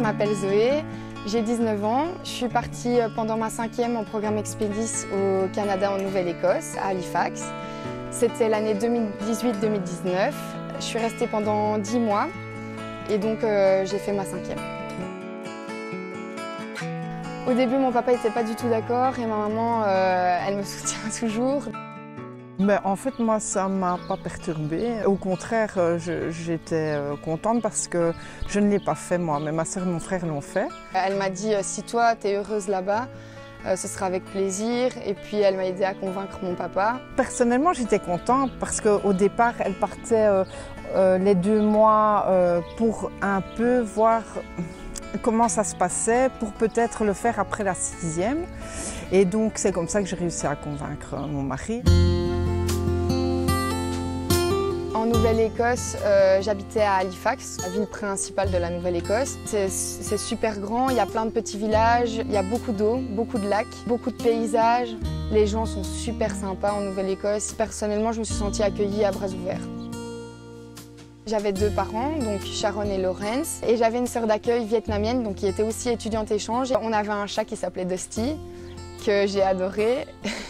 m'appelle Zoé, j'ai 19 ans. Je suis partie pendant ma 5e en programme Expedis au Canada en Nouvelle-Écosse, à Halifax. C'était l'année 2018-2019. Je suis restée pendant 10 mois et donc j'ai fait ma 5e. Au début, mon papa n'était pas du tout d'accord et ma maman, elle me soutient toujours. Mais en fait, moi, ça ne m'a pas perturbée. Au contraire, j'étais contente parce que je ne l'ai pas fait moi, mais ma sœur et mon frère l'ont fait. Elle m'a dit, si toi, tu es heureuse là-bas, ce sera avec plaisir. Et puis, elle m'a aidée à convaincre mon papa. Personnellement, j'étais contente parce qu'au départ, elle partait les 2 mois pour un peu voir comment ça se passait, pour peut-être le faire après la 6e. Et donc, c'est comme ça que j'ai réussi à convaincre mon mari. En Nouvelle-Écosse, j'habitais à Halifax, la ville principale de la Nouvelle-Écosse. C'est super grand, il y a plein de petits villages, il y a beaucoup d'eau, beaucoup de lacs, beaucoup de paysages. Les gens sont super sympas en Nouvelle-Écosse. Personnellement, je me suis sentie accueillie à bras ouverts. J'avais 2 parents, donc Sharon et Lawrence, et j'avais une sœur d'accueil vietnamienne, donc qui était aussi étudiante échange. On avait un chat qui s'appelait Dusty, que j'ai adoré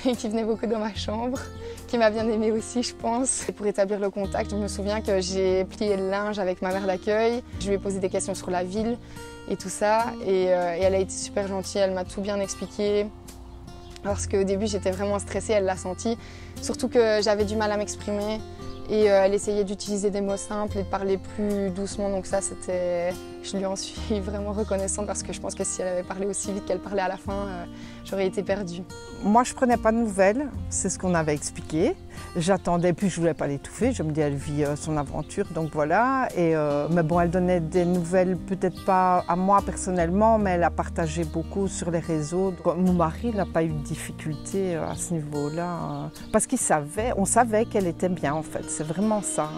et qui venait beaucoup dans ma chambre, qui m'a bien aimée aussi, je pense. Et pour établir le contact, je me souviens que j'ai plié le linge avec ma mère d'accueil. Je lui ai posé des questions sur la ville et tout ça. Et elle a été super gentille, elle m'a tout bien expliqué. Parce qu'au début, j'étais vraiment stressée, elle l'a senti. Surtout que j'avais du mal à m'exprimer. Et elle essayait d'utiliser des mots simples et de parler plus doucement. Donc ça, je lui en suis vraiment reconnaissante parce que je pense que si elle avait parlé aussi vite qu'elle parlait à la fin, j'aurais été perdue. Moi, je ne prenais pas de nouvelles, c'est ce qu'on avait expliqué. J'attendais, puis je ne voulais pas l'étouffer. Je me dis, elle vit son aventure, donc voilà. Mais bon, elle donnait des nouvelles, peut-être pas à moi personnellement, mais elle a partagé beaucoup sur les réseaux. Mon mari n'a pas eu de difficulté à ce niveau-là, parce on savait qu'elle était bien en fait. C'est vraiment ça.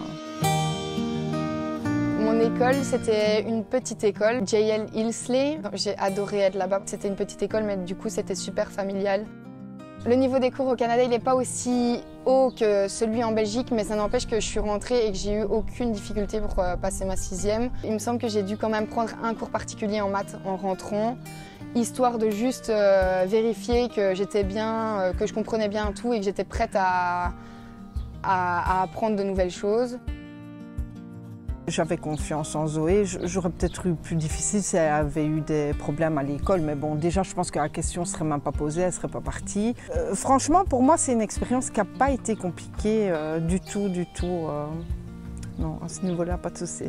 Mon école, c'était une petite école, J.L. Ilsley. J'ai adoré être là-bas. C'était une petite école, mais du coup, c'était super familial. Le niveau des cours au Canada, il n'est pas aussi haut que celui en Belgique, mais ça n'empêche que je suis rentrée et que j'ai eu aucune difficulté pour passer ma 6e. Il me semble que j'ai dû quand même prendre un cours particulier en maths en rentrant, histoire de juste vérifier que j'étais bien, que je comprenais bien tout et que j'étais prête à apprendre de nouvelles choses. J'avais confiance en Zoé. J'aurais peut-être eu plus difficile si elle avait eu des problèmes à l'école. Mais bon, déjà, je pense que la question ne serait même pas posée, elle ne serait pas partie. Franchement, pour moi, c'est une expérience qui n'a pas été compliquée du tout. Non, à ce niveau-là, pas de souci.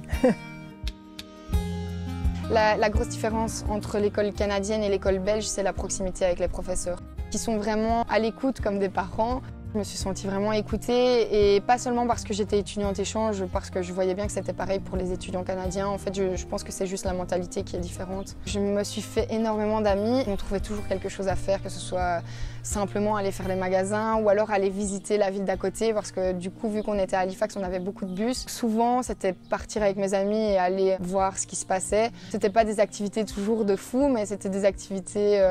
La grosse différence entre l'école canadienne et l'école belge, c'est la proximité avec les professeurs, qui sont vraiment à l'écoute comme des parents. Je me suis sentie vraiment écoutée et pas seulement parce que j'étais étudiante échange, parce que je voyais bien que c'était pareil pour les étudiants canadiens. En fait, je pense que c'est juste la mentalité qui est différente. Je me suis fait énormément d'amis. On trouvait toujours quelque chose à faire, que ce soit simplement aller faire les magasins ou alors aller visiter la ville d'à côté parce que du coup, vu qu'on était à Halifax, on avait beaucoup de bus. Souvent, c'était partir avec mes amis et aller voir ce qui se passait. C'était pas des activités toujours de fou, mais c'était des activités...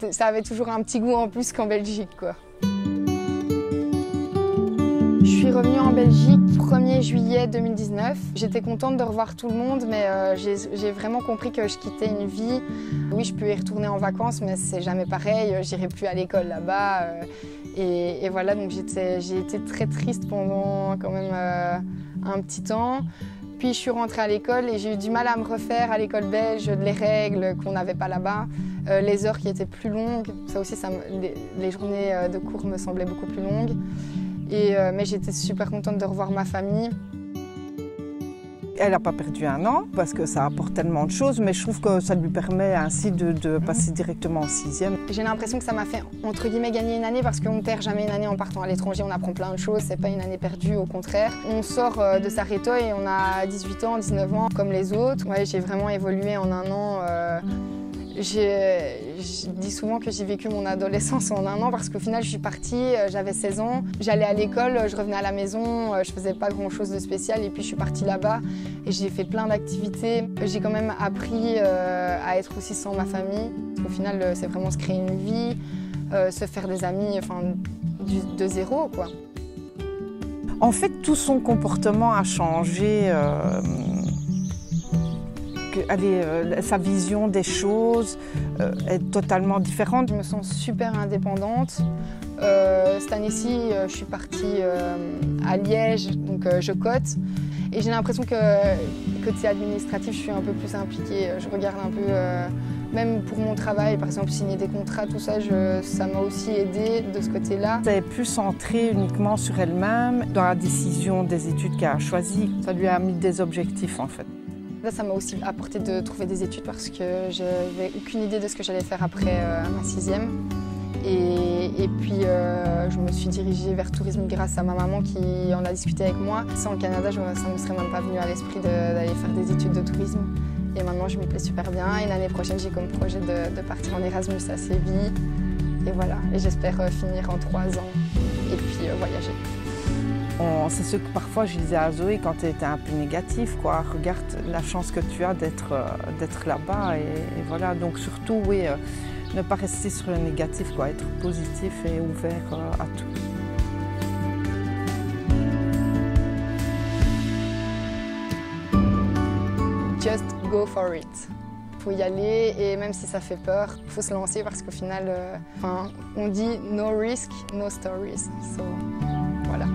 ça avait toujours un petit goût en plus qu'en Belgique, quoi. Je suis revenue en Belgique 1er juillet 2019. J'étais contente de revoir tout le monde, mais j'ai vraiment compris que je quittais une vie. Oui, je peux y retourner en vacances, mais c'est jamais pareil. J'irai plus à l'école là-bas. Et voilà, donc j'ai été très triste pendant quand même un petit temps. Puis je suis rentrée à l'école et j'ai eu du mal à me refaire à l'école belge, les règles qu'on n'avait pas là-bas, les heures qui étaient plus longues. Ça aussi, les journées de cours me semblaient beaucoup plus longues. Mais j'étais super contente de revoir ma famille. Elle n'a pas perdu 1 an parce que ça apporte tellement de choses, mais je trouve que ça lui permet ainsi de passer directement en 6e. J'ai l'impression que ça m'a fait entre guillemets gagner une année parce qu'on ne perd jamais une année en partant à l'étranger, on apprend plein de choses, c'est pas une année perdue, au contraire. On sort de Sarreto et on a 18 ans, 19 ans comme les autres. Ouais, j'ai vraiment évolué en 1 an. Je dis souvent que j'ai vécu mon adolescence en 1 an parce qu'au final je suis partie, j'avais 16 ans, j'allais à l'école, je revenais à la maison, je faisais pas grand chose de spécial et puis je suis partie là-bas et j'ai fait plein d'activités. J'ai quand même appris à être aussi sans ma famille. Au final c'est vraiment se créer une vie, se faire des amis, enfin de zéro quoi. En fait tout son comportement a changé. sa vision des choses est totalement différente. Je me sens super indépendante. Cette année-ci, je suis partie à Liège, donc je cote. Et j'ai l'impression que côté administratif, je suis un peu plus impliquée. Je regarde un peu, même pour mon travail, par exemple signer des contrats, tout ça, ça m'a aussi aidée de ce côté-là. Elle est plus centrée uniquement sur elle-même dans la décision des études qu'elle a choisies. Ça lui a mis des objectifs en fait. Là, ça m'a aussi apporté de trouver des études parce que j'avais aucune idée de ce que j'allais faire après ma 6e. Et puis, je me suis dirigée vers tourisme grâce à ma maman qui en a discuté avec moi. Sans le Canada, ça ne me serait même pas venu à l'esprit d'aller faire des études de tourisme. Et maintenant, je m'y plais super bien. Et l'année prochaine, j'ai comme projet de partir en Erasmus à Séville. Et voilà, et j'espère finir en 3 ans et puis voyager. C'est ce que parfois je disais à Zoé quand elle était un peu négative, quoi. Regarde la chance que tu as d'être là-bas et voilà. Donc surtout, oui, ne pas rester sur le négatif, quoi. Être positif et ouvert à tout. Just go for it. Il faut y aller et même si ça fait peur, il faut se lancer parce qu'au final, on dit no risk, no stories. So, voilà.